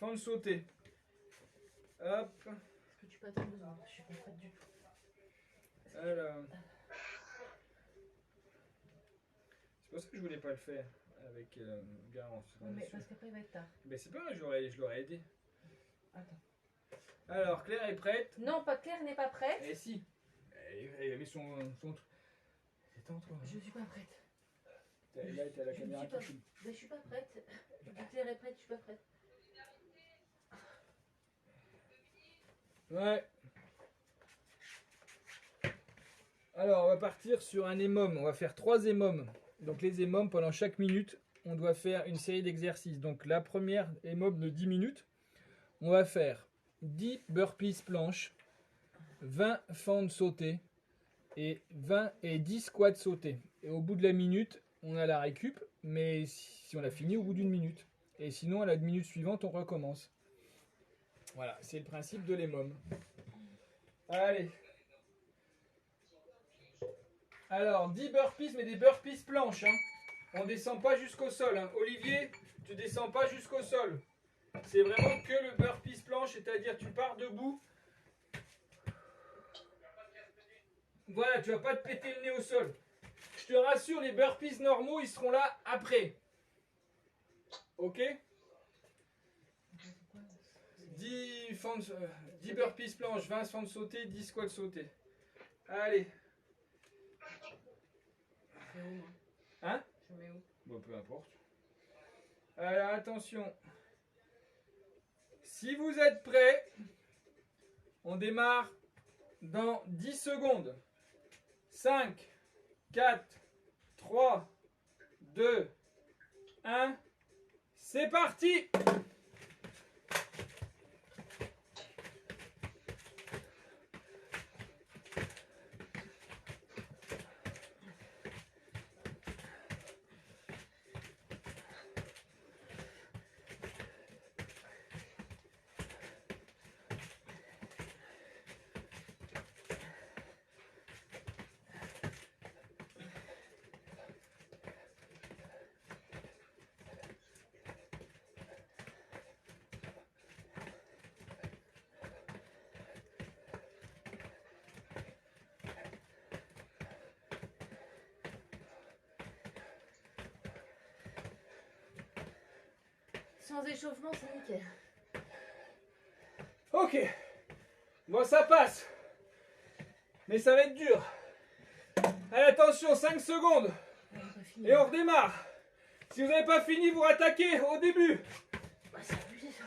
fente sautée. Hop. Est-ce que tu peux attendre 2 secondes? Je suis pas prête du tout. Alors. C'est pour ça que je voulais pas le faire avec Garance. Ouais, mais parce qu'après il va être tard. Mais c'est pas grave, je l'aurais aidé. Attends. Alors, Claire est prête? Non, pas Claire n'est pas prête. Eh si. Elle a mis son truc. Détends-toi. Je suis pas prête. Là, t'as la Je caméra ne suis pas... qui filme. Mais je suis pas prête. Claire est prête, je suis pas prête. Ouais. Alors, on va partir sur un émum. On va faire 3 émums. Donc, les émums, pendant chaque minute, on doit faire une série d'exercices. Donc, la première émum de 10 minutes, on va faire 10 burpees planches, 20 fentes sautées et 10 squats sautés. Et au bout de la minute, on a la récup, mais si on a fini au bout d'une minute. Et sinon, à la minute suivante, on recommence. Voilà, c'est le principe de l'émum. Allez. Alors, 10 burpees, mais des burpees planches. Hein. On ne descend pas jusqu'au sol. Hein. Olivier, tu descends pas jusqu'au sol. C'est vraiment que le burpees planche, c'est-à-dire tu pars debout. Voilà, tu vas pas te péter le nez au sol. Je te rassure, les burpees normaux, ils seront là après. Ok? 10 burpees planches, 20 fentes sautées, 10 squats sautés. Allez. C'est où, moi? Hein? Je mets où? Bon, peu importe. Alors, attention. Si vous êtes prêts, on démarre dans 10 secondes. 5, 4, 3, 2, 1. C'est parti! Sans échauffement, c'est nickel. Ok. Bon, ça passe. Mais ça va être dur. Allez, attention, 5 secondes. Et on redémarre. Si vous n'avez pas fini, vous rattaquez au début. Bah, c'est abusé, ça.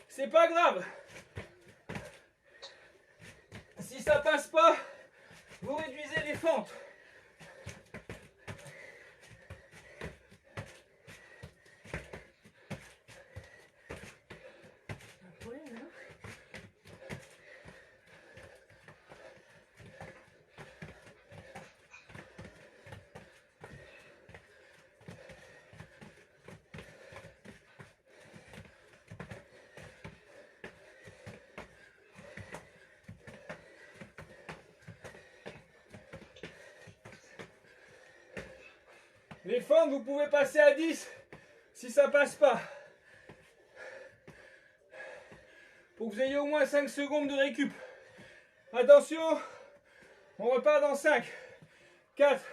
C'est pas grave. Si ça passe pas, vous réduisez les fentes. Un problème, non? Les fentes, vous pouvez passer à 10 si ça passe pas. Pour que vous ayez au moins 5 secondes de récup. Attention, on repart dans 5, 4,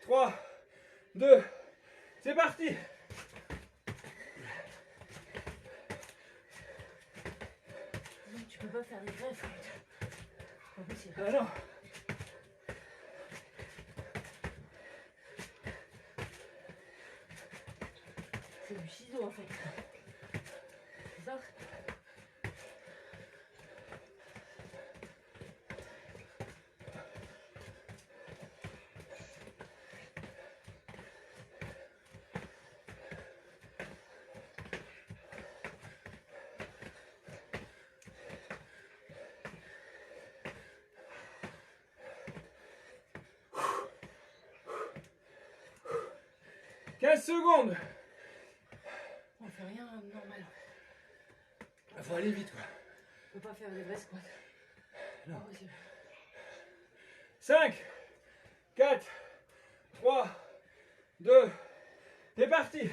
3, 2, c'est parti. Non, tu peux pas faire des greffes. Pas possible. Ah non. C'est du ciseau, en fait. C'est ça? « 15 secondes. On fait rien normal. Il faut aller vite, quoi. On peut pas faire des vrais squats. Non. Pas possible. 5, 4, 3, 2, c'est parti.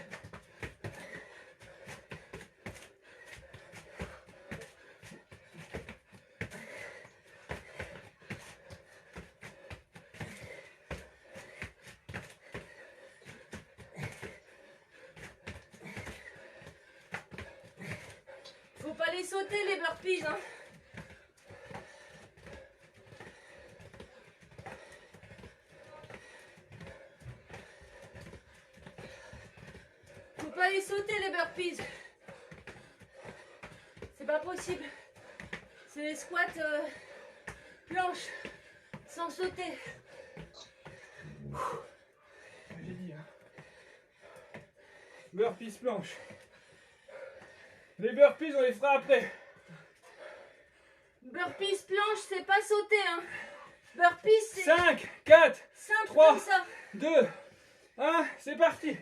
Faut pas les sauter les burpees, hein. Faut pas les sauter les burpees. C'est pas possible. C'est les squats planches, sans sauter. J'ai dit, hein. Burpees planche. Les burpees, on les fera après. Burpees planche, c'est pas sauter, hein. Burpees, c'est 5, 4, simple 3, comme ça. 2, 1, c'est parti.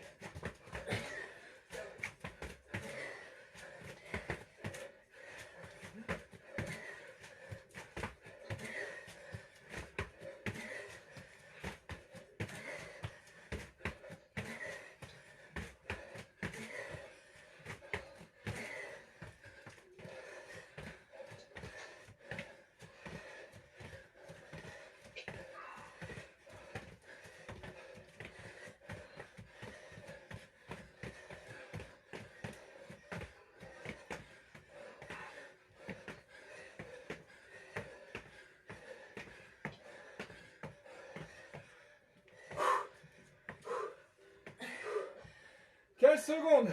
Secondes.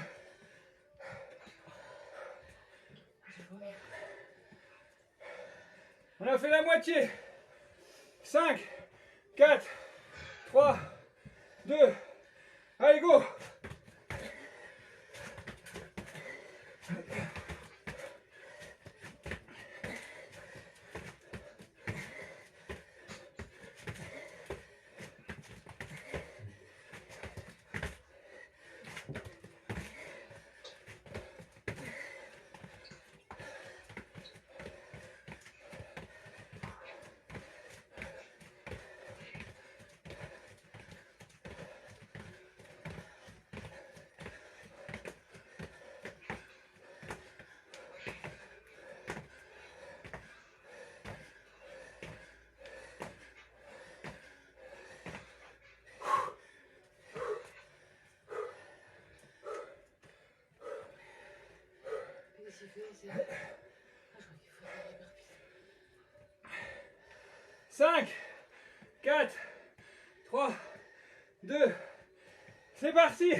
On a fait la moitié. 5, 4, 3, 2, allez go. Cinq, 4, 3, 2, c'est parti.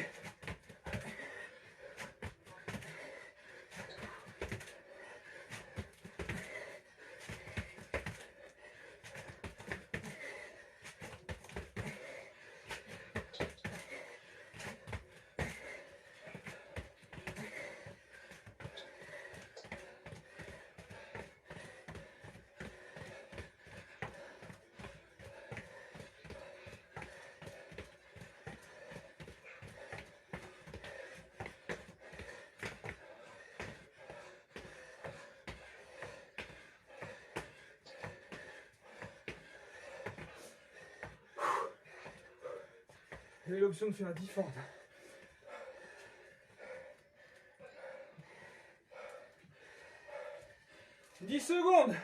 J'ai l'option de faire 10 fentes. 10 secondes.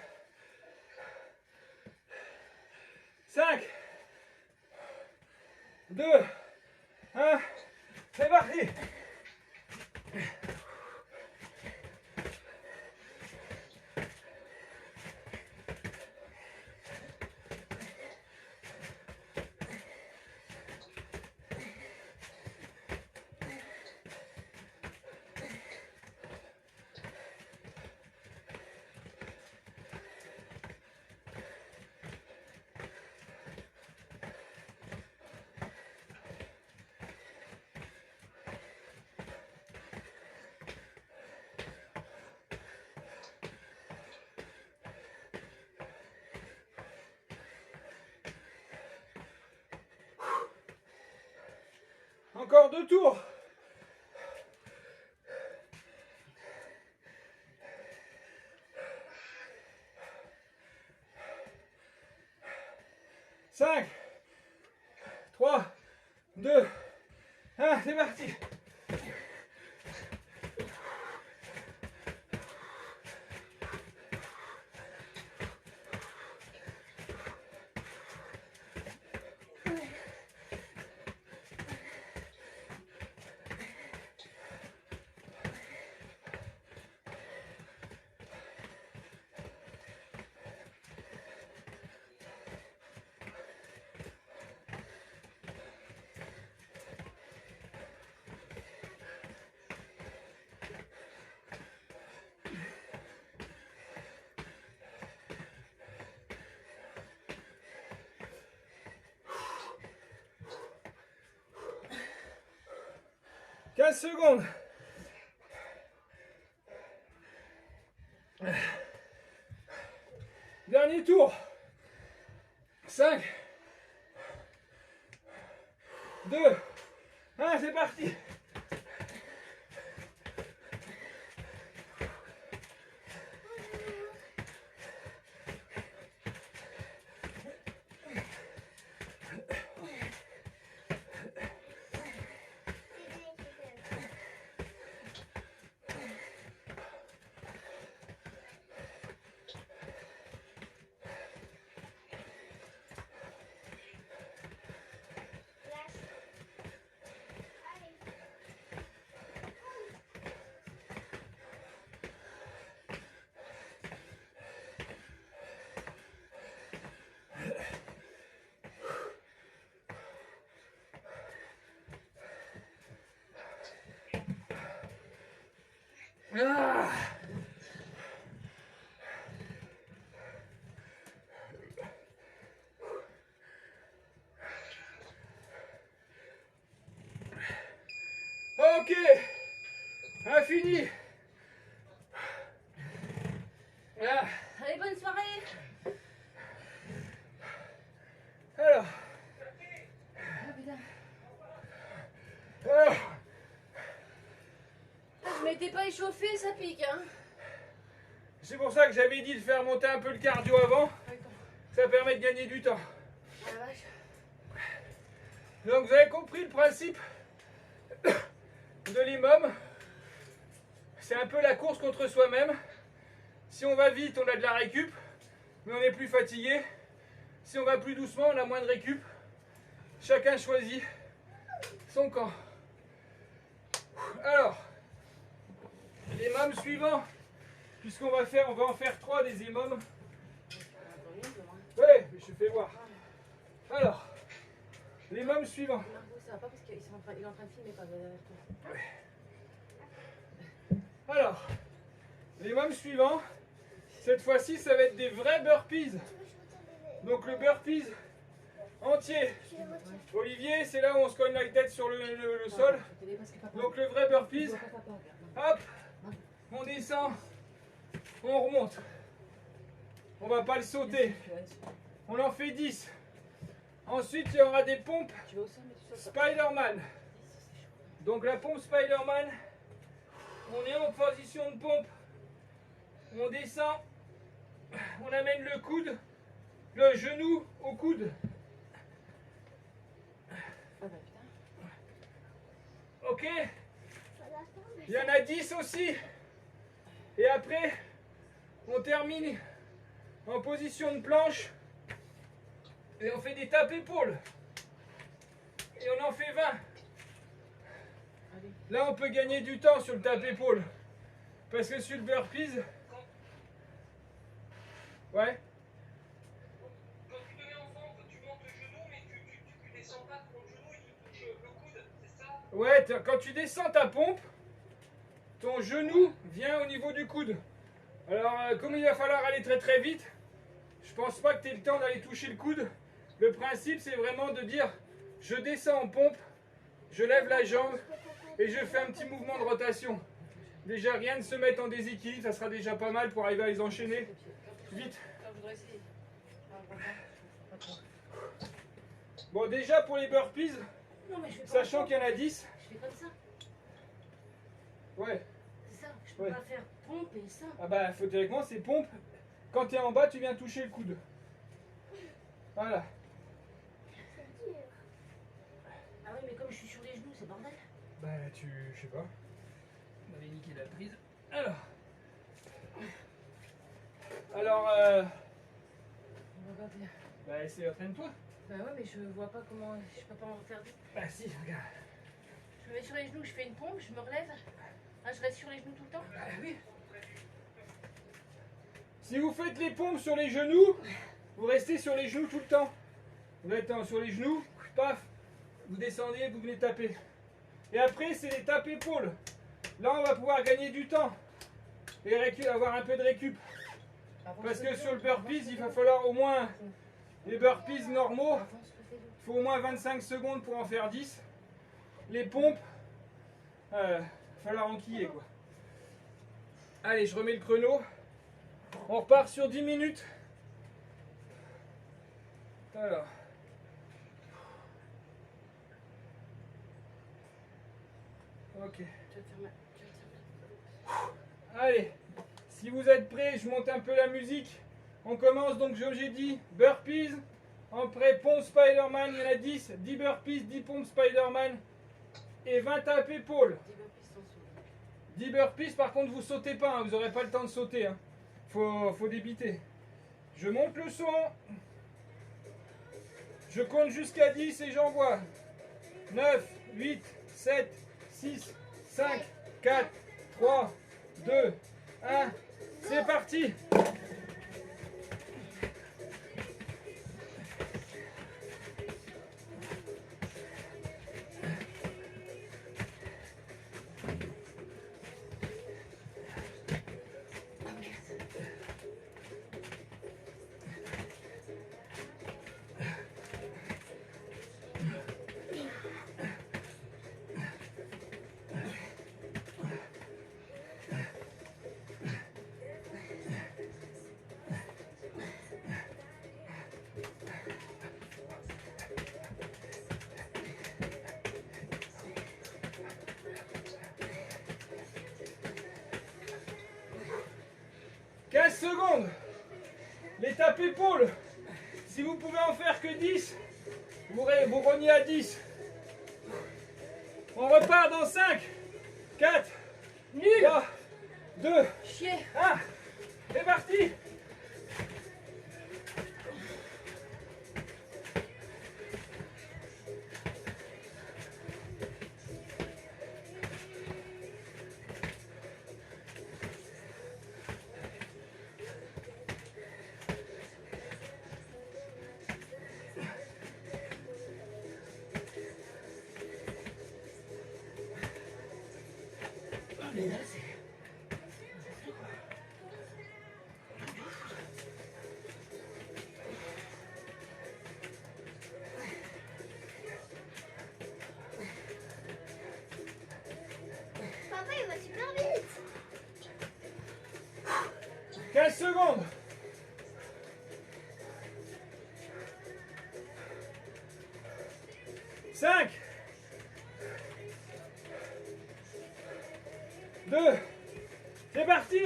5, 2, 1, c'est parti. Encore 2 tours. Cinq, 3, 2, 1, c'est parti. 15 secondes. Dernier tour. 5, 2, 1, c'est parti. Ah. Ok, infini. Ah. Allez, bonne soirée. Alors. Ah putain. Alors. Je m'étais pas échauffé, ça pique, hein. C'est pour ça que j'avais dit de faire monter un peu le cardio avant. D'accord. Ça permet de gagner du temps. Ah la vache. Donc vous avez compris le principe de l'IMOM. C'est un peu la course contre soi-même. Si on va vite, on a de la récup, mais on est plus fatigué. Si on va plus doucement, on a moins de récup. Chacun choisit son camp. Alors, les mômes suivants, puisqu'on va faire, on va en faire 3 des émômes. Ouais, mais je te fais voir. Alors, les mômes suivants. Margot, ça va pas parce qu'il est en train de filmer, pas derrière toi. Alors, les mômes suivants, cette fois-ci, ça va être des vrais burpees. Donc le burpees entier. Olivier, c'est là où on se cogne la tête sur le sol. Donc le vrai burpees. Hop, on descend, on remonte. On va pas le sauter. On en fait 10. Ensuite, il y aura des pompes Spider-Man. Donc la pompe Spider-Man, on est en position de pompe. On descend, on amène le coude, le genou au coude. Ok. Il y en a 10 aussi. Et après, on termine en position de planche. Et on fait des tapes-épaules. Et on en fait 20. Là, on peut gagner du temps sur le tape-épaules. Parce que sur le burpees... Ouais. Quand tu te mets en forme, tu montes le genou, mais tu descends pas ton genou et tu touches le coude, c'est ça? Ouais, quand tu descends ta pompe, ton genou vient au niveau du coude. Alors, comme il va falloir aller très très vite, je pense pas que tu aies le temps d'aller toucher le coude. Le principe, c'est vraiment de dire, je descends en pompe, je lève la jambe et je fais un petit mouvement de rotation. Déjà, rien de se mettre en déséquilibre, ça sera déjà pas mal pour arriver à les enchaîner vite. Bon, déjà pour les burpees, Non, mais je fais pas sachant ça. qu'il y en a 10, Je fais comme ça. ouais. C'est ça. Je peux Ouais. pas faire pompe et ça. Ah bah, faut théoriquement, c'est pompe. Quand tu es en bas, tu viens toucher le coude. Voilà. Ah oui, mais comme je suis sur les genoux, c'est bordel. Bah, je sais pas. On avait niqué la prise. Alors, On va pas faire. bah, essaye, entraîne-toi. Bah ouais, mais je vois pas comment. Je peux pas en faire vite. Bah, si, regarde. Je me mets sur les genoux, je fais une pompe, je me relève. Ah, je reste sur les genoux tout le temps. Bah, oui. Si vous faites les pompes sur les genoux, vous restez sur les genoux tout le temps. Vous êtes sur les genoux, paf, vous descendez, vous venez taper. Et après, c'est les tapes-épaules. Là, on va pouvoir gagner du temps et avoir un peu de récup. Parce que sur le burpees, il va falloir au moins, les burpees normaux, il faut au moins 25 secondes pour en faire 10. Les pompes, Falloir enquiller quoi. Allez, je remets le chrono. On repart sur 10 minutes. Alors. Ok. Allez, si vous êtes prêts, je monte un peu la musique. On commence donc, j'ai dit, burpees. Après, pompe Spider-Man, il y en a 10. 10 burpees, 10 pompes Spider-Man. Et 20 tapes épaules. 10 burpees, par contre, vous sautez pas, hein, vous n'aurez pas le temps de sauter. Hein. Faut débiter. Je monte le son. Je compte jusqu'à 10 et j'envoie. 9, 8, 7, 6, 5, 4, 3, 2, 1. C'est parti. Secondes. Les tapes épaules. Si vous pouvez en faire que 10, vous rognez à 10. On repart dans 5, 4, Nul. 3, 2, Chier. 1. C'est parti. Papa, il va super vite. 15 secondes. 5, 2, c'est parti.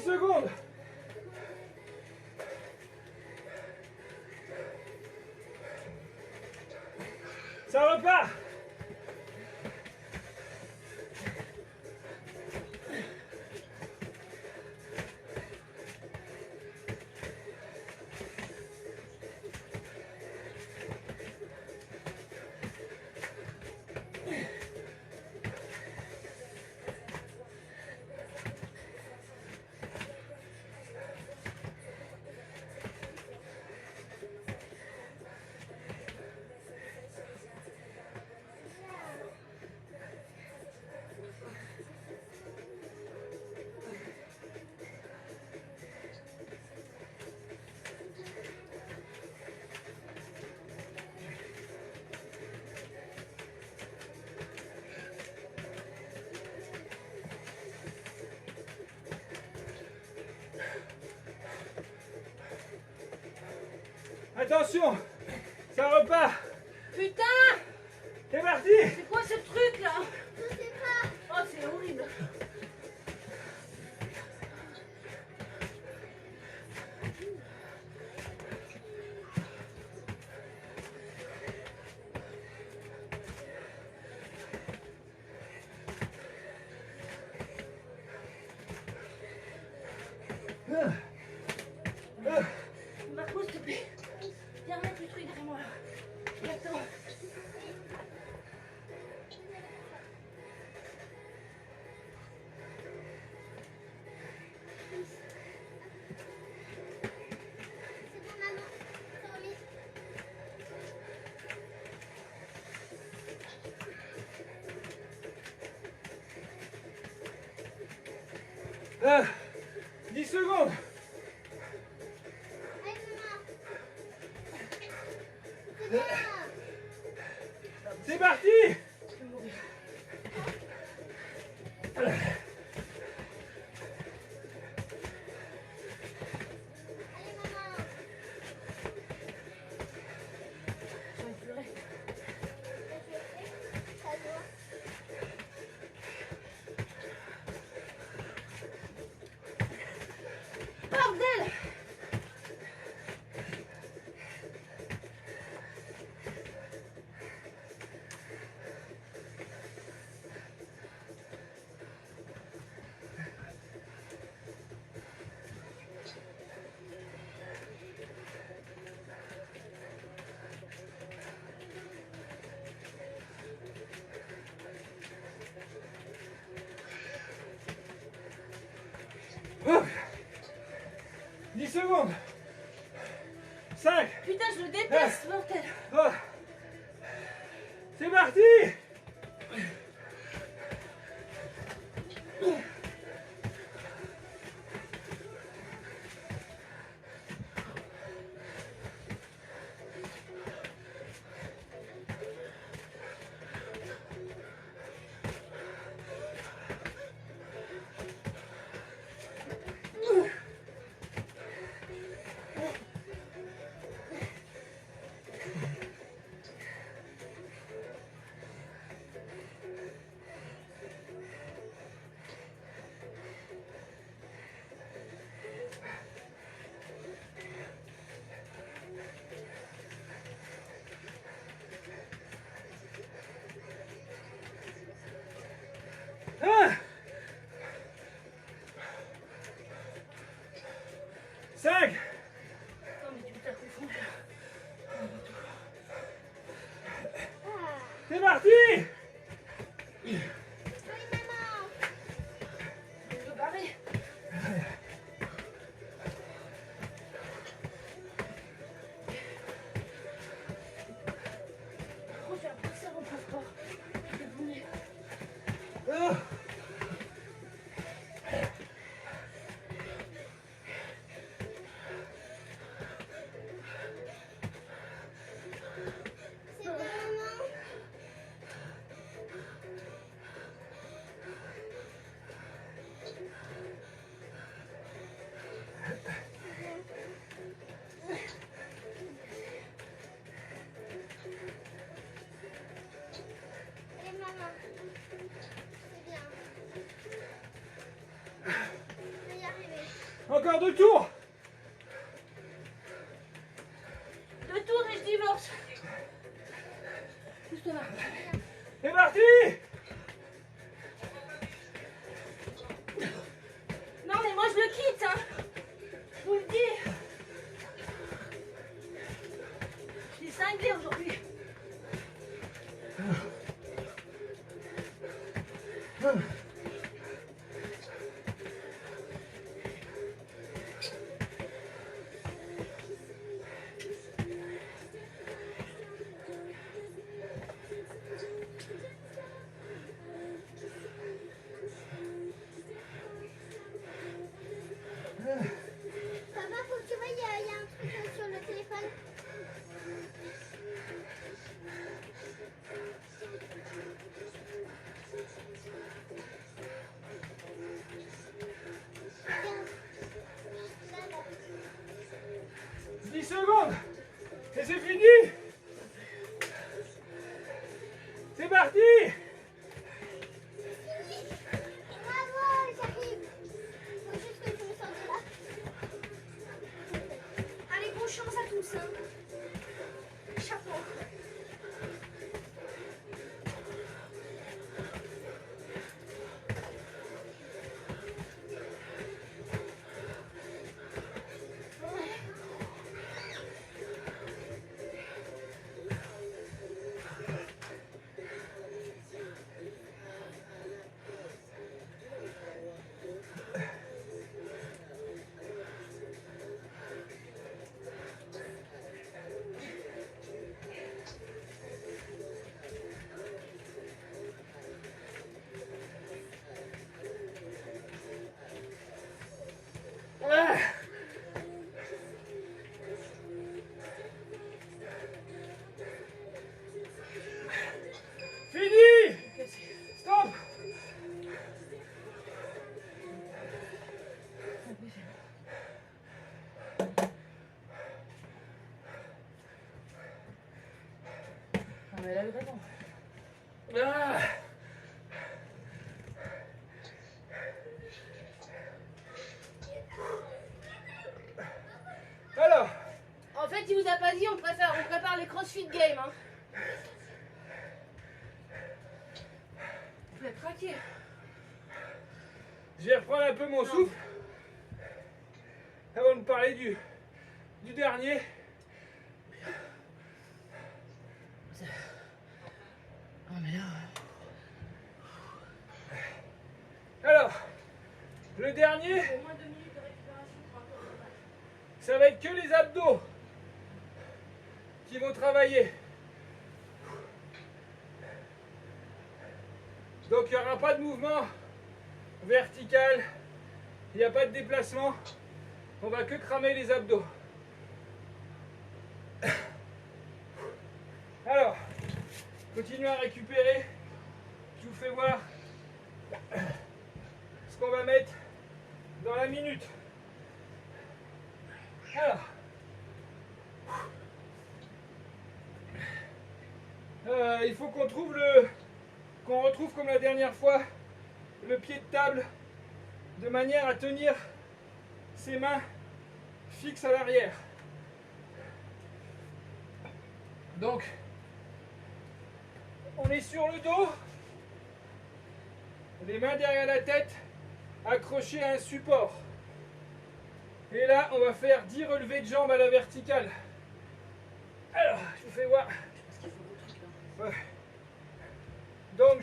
Secondes. Ça repart. Attention, ça repart. Putain. C'est parti. C'est quoi ce truc là? Je sais pas. Oh, c'est horrible. Ah, 10 secondes. Allez, maman. C'est bien. C'est parti. Je vais mourir. Allez, maman. J'ai envie de pleurer. Ça doit. Bordel! Oh. 10 secondes. 5. Putain, je le déteste, bordel! Oh. C'est parti. Ah. 5. Non, mais tu t'as confondu. C'est parti. Allez, maman. Je veux barrer. Oh, j'ai un cancer au passeport. Je vais vomir. Ah. C'est bien, maman. Allez, maman. C'est bien. Je vais y arriver. Encore 2 tours. 2 tours et je divorce. Pousse-toi là. C'est parti. Non, mais moi je le quitte, hein. Je vous le dis. Je suis cinglée aujourd'hui. Papa, faut que tu vois, il y a un truc sur le téléphone. Regarde. Là, là. 10 secondes. Et c'est fini. C'est parti. Bravo, j'arrive. Faut juste que tu me sortes de là. Allez, bonne chance à tous, hein. Chapeau. mais là, vraiment. Ah. Alors, En fait, il vous a pas dit, on prépare les CrossFit Games. Hein. Vous êtes craqué. je vais reprendre un peu mon souffle avant de parler du dernier. Oh, mais là. Alors, le dernier, Au moins 2 minutes de récupération pour un peu de match. ça va être que les abdos qui vont travailler. Donc il n'y aura pas de mouvement vertical, il n'y a pas de déplacement, on va que cramer les abdos. Alors, continuez à récupérer, je vous fais voir ce qu'on va mettre dans la minute. Alors, il faut qu'on retrouve comme la dernière fois le pied de table de manière à tenir ses mains fixes à l'arrière. Donc, on est sur le dos, les mains derrière la tête, accrochées à un support. Et là, on va faire 10 relevés de jambes à la verticale. Alors, je vous fais voir. Ouais. Donc,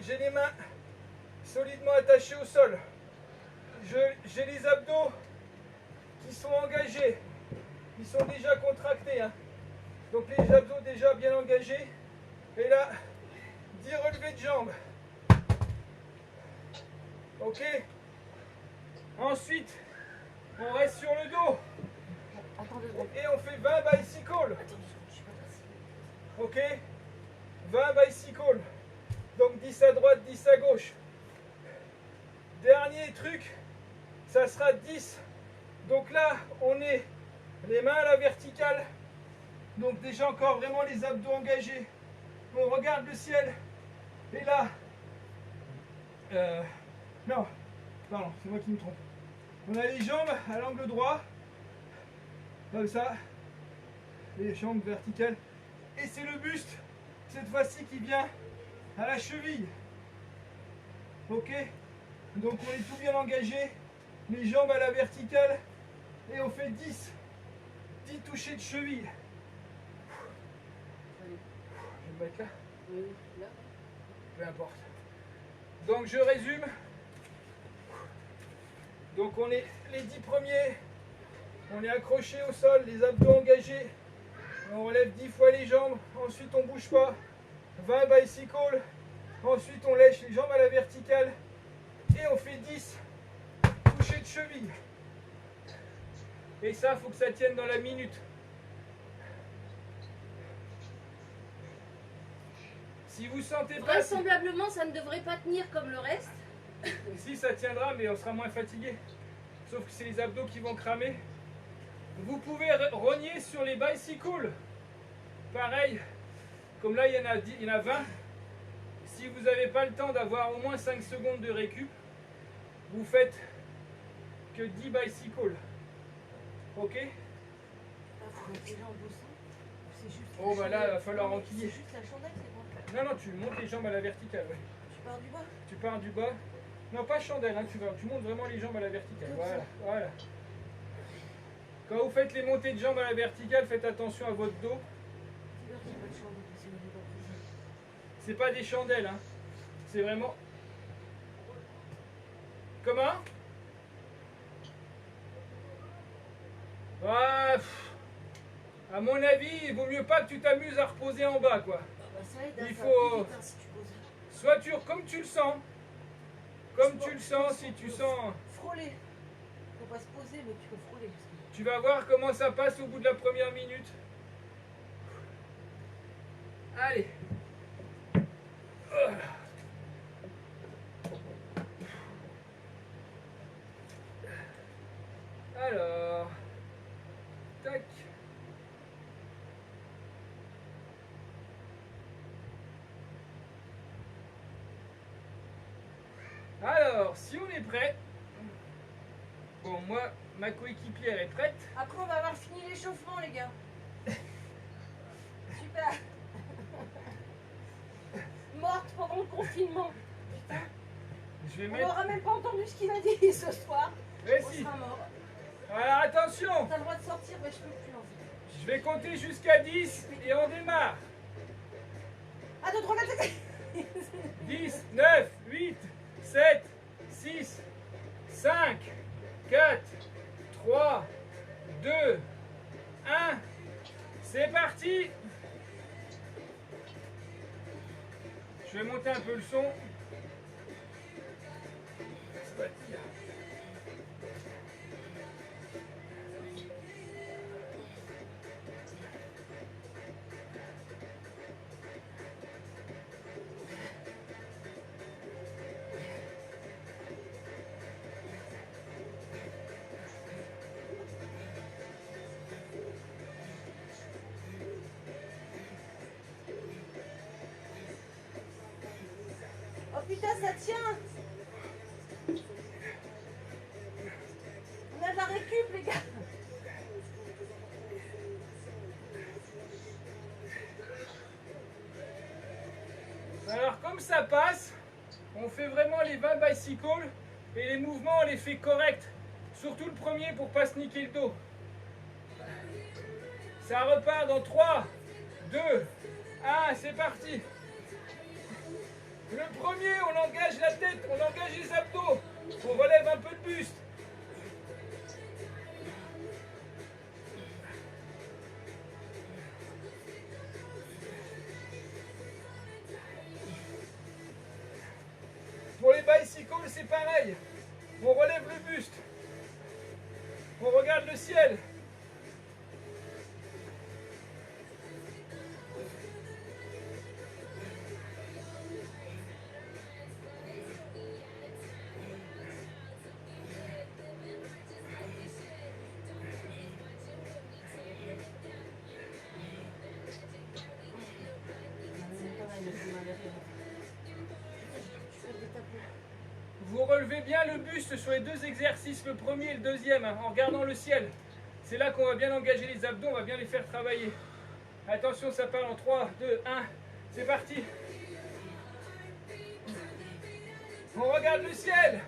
j'ai les mains solidement attachées au sol. J'ai les abdos qui sont engagés. Ils sont déjà contractés. Hein. Donc, les abdos déjà bien engagés. Et là, 10 relevés de jambes. Ok. Ensuite, on reste sur le dos. Attends 2 secondes. Et on fait 20 bicycles. Attends 2 secondes, je suis pas passé. Ok. 20 bicycles. Donc 10 à droite, 10 à gauche. Dernier truc, ça sera 10. Donc là, on est les mains à la verticale. Donc déjà encore vraiment les abdos engagés. On regarde le ciel. Et là, non, pardon, c'est moi qui me trompe. On a les jambes à l'angle droit. Comme ça. Les jambes verticales. Et c'est le buste, cette fois-ci, qui vient à la cheville. Ok. Donc on est tout bien engagé. Les jambes à la verticale. Et on fait 10 touchés de cheville. Allez. Je vais me mettre là. Oui, là. Peu importe. Donc je résume. Donc on est les 10 premiers. On est accroché au sol, les abdos engagés. On relève 10 fois les jambes. Ensuite on bouge pas. 20 bicycles. Ensuite on lèche les jambes à la verticale. Et on fait 10 touchés de cheville. Et ça, faut que ça tienne dans la minute. Si vous sentez pas... Vraisemblablement, ça ne devrait pas tenir comme le reste. Si, ça tiendra, mais on sera moins fatigué. Sauf que c'est les abdos qui vont cramer. Vous pouvez rogner sur les bicycles. Pareil, comme là, il y en a 20. Si vous n'avez pas le temps d'avoir au moins 5 secondes de récup, vous faites que 10 bicycles. Ok? Faut monter là en bossant. C'est juste. Oh, bah là, il va falloir enquiller. C'est juste la chandelle, c'est bon. Non, non, tu montes les jambes à la verticale. Ouais. Tu pars du bas. Tu pars du bas. Non, pas chandelle, hein, tu montes vraiment les jambes à la verticale. Voilà, voilà. Quand vous faites les montées de jambes à la verticale, faites attention à votre dos. C'est pas de chandelle, c'est une pas. C'est pas des chandelles, hein. C'est vraiment... Comment? Ah, à mon avis, il vaut mieux pas que tu t'amuses à reposer en bas, quoi. Ah bah ça aide, Il ça faut- va plus vite, hein, si tu poses. Soit comme tu le sens. Comme tu le sens, si tu sens... Frôler. Faut pas se poser, mais tu peux frôler. Parce que... Tu vas voir comment ça passe au bout de la première minute. Allez. Alors. Tac. Alors, si on est prêt, bon, moi, ma coéquipière est prête. Après, on va avoir fini l'échauffement, les gars. Super. Morte pendant le confinement. Putain. Je vais On mettre. n'aura même pas entendu ce qu'il a dit ce soir. Mais On si. sera mort. Alors, attention, T'as le droit de sortir, mais je peux plus en fait. je vais compter jusqu'à 10 et on démarre. 1, 2, 3, 4, 5. 10, 9, 8, 7, 6, 5, 4, 3, 2, 1. C'est parti. Je vais monter un peu le son. Ça va être bien. Oh putain, ça tient. On a de la récup, les gars. Alors comme ça passe, on fait vraiment les 20 bicycles et les mouvements on les fait corrects. Surtout le premier pour pas se niquer le dos. Ça repart dans 3, 2, 1, c'est parti. Le premier, on engage la tête, on engage les abdos, on relève un peu de buste. Pour les bicycles, c'est pareil. On relève le buste. On regarde le ciel. Vous relevez bien le buste sur les deux exercices, le premier et le deuxième, hein, en regardant le ciel. C'est là qu'on va bien engager les abdos, on va bien les faire travailler. Attention, ça part en 3, 2, 1, c'est parti. On regarde le ciel.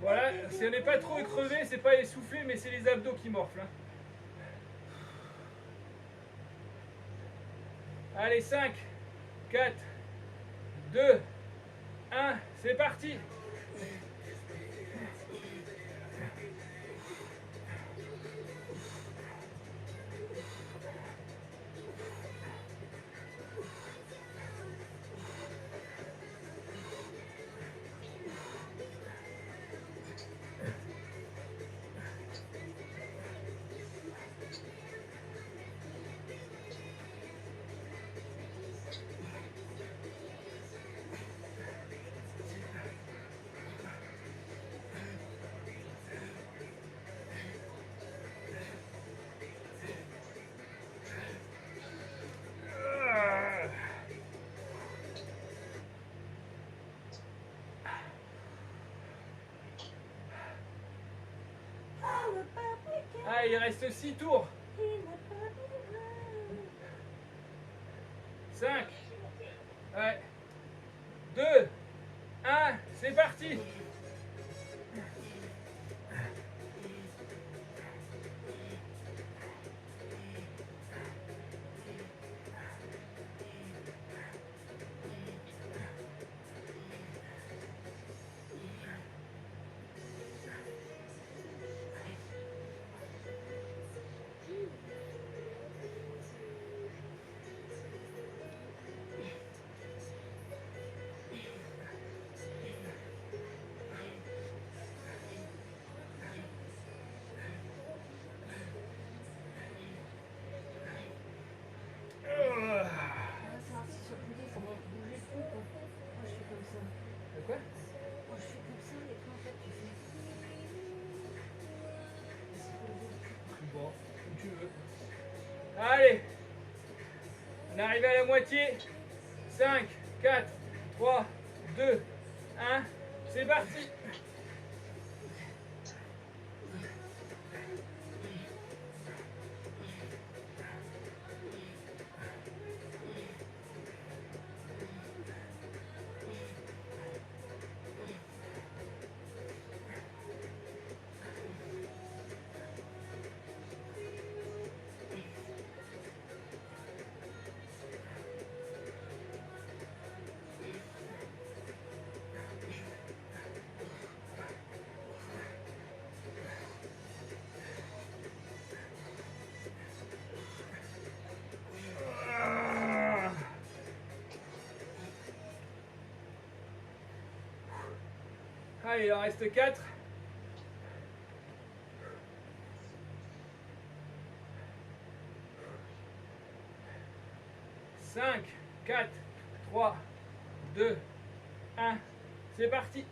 Voilà, si on n'est pas trop crevé, c'est pas essoufflé, mais c'est les abdos qui morflent. Hein. Allez, 5, 4, 2, 1, c'est parti. Ah, il reste 6 tours. 5, ouais, 2, 1, c'est parti. Allez. On arrive à la moitié. 5, 4, 3, 2, 1. C'est parti. Allez, il en reste 4. Cinq, 4, 3, 2, 1. C'est parti.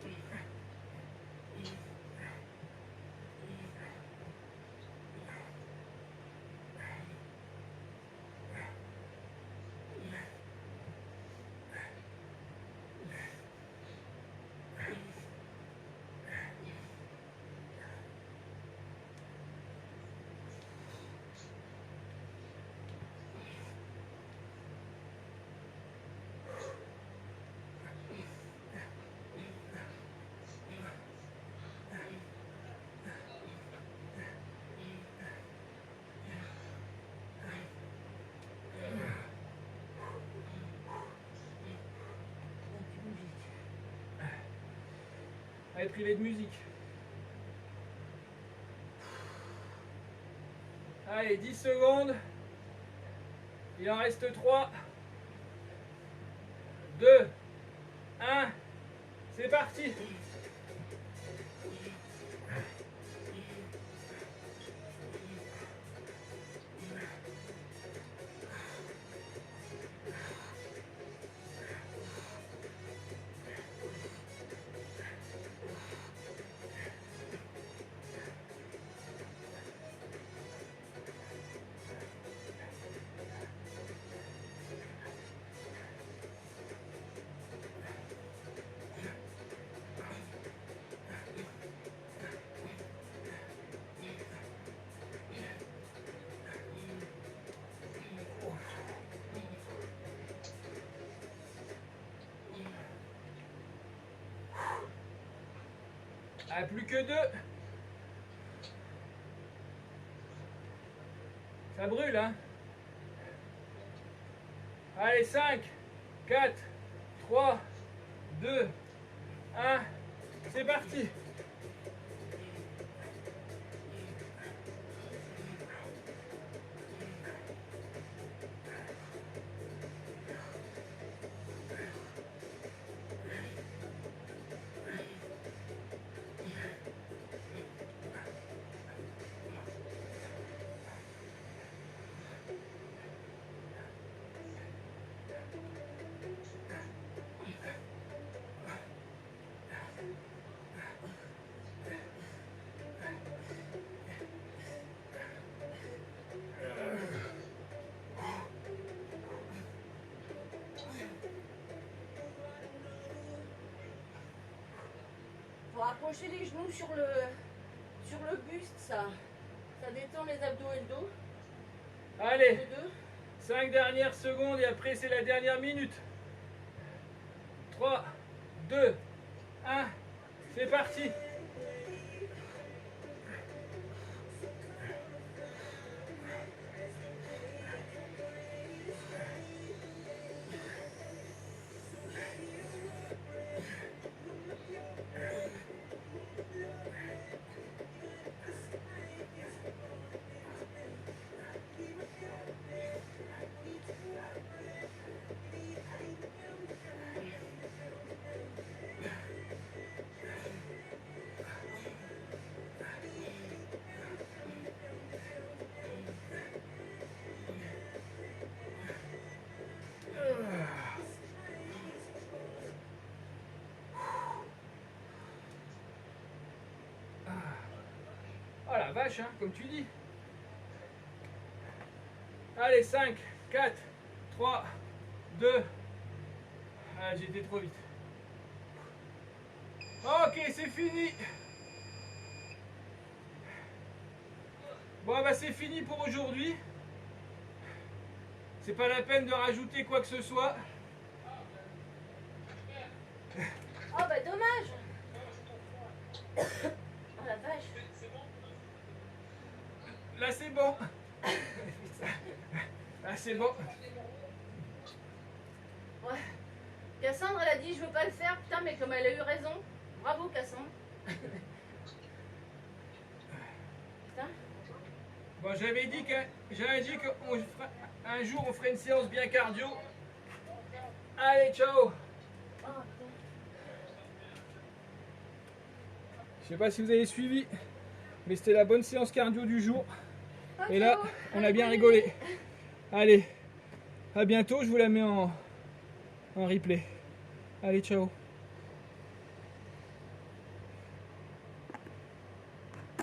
Allez, privé de musique. Allez, 10 secondes. Il en reste 3, 2, 1. C'est parti. Ah, plus que 2. Ça brûle, hein. Allez, 5, 4, 3, 2, 1. C'est parti. Faut approcher les genoux sur le buste, ça. Ça détend les abdos et le dos. Allez, Les deux. 5 dernières secondes et après c'est la dernière minute. 3, 2, 1. C'est parti. Oh la vache, hein, comme tu dis. Allez, 5, 4, 3, 2. Ah, j'ai été trop vite. Ok, c'est fini. Bon, bah c'est fini pour aujourd'hui. C'est pas la peine de rajouter quoi que ce soit. Oh bah dommage. Oh la vache. Là, c'est bon. Là, c'est bon. Ouais. Cassandre, elle a dit je veux pas le faire. Putain, mais comme elle a eu raison. Bravo, Cassandre. Putain. Bon, j'avais dit qu'un jour on ferait une séance bien cardio. Allez, ciao. Oh, putain. Je sais pas si vous avez suivi, mais c'était la bonne séance cardio du jour. Oh, Et là, c'est bon. on a bien rigolé. Allez, à bientôt, je vous la mets en replay. Allez, ciao.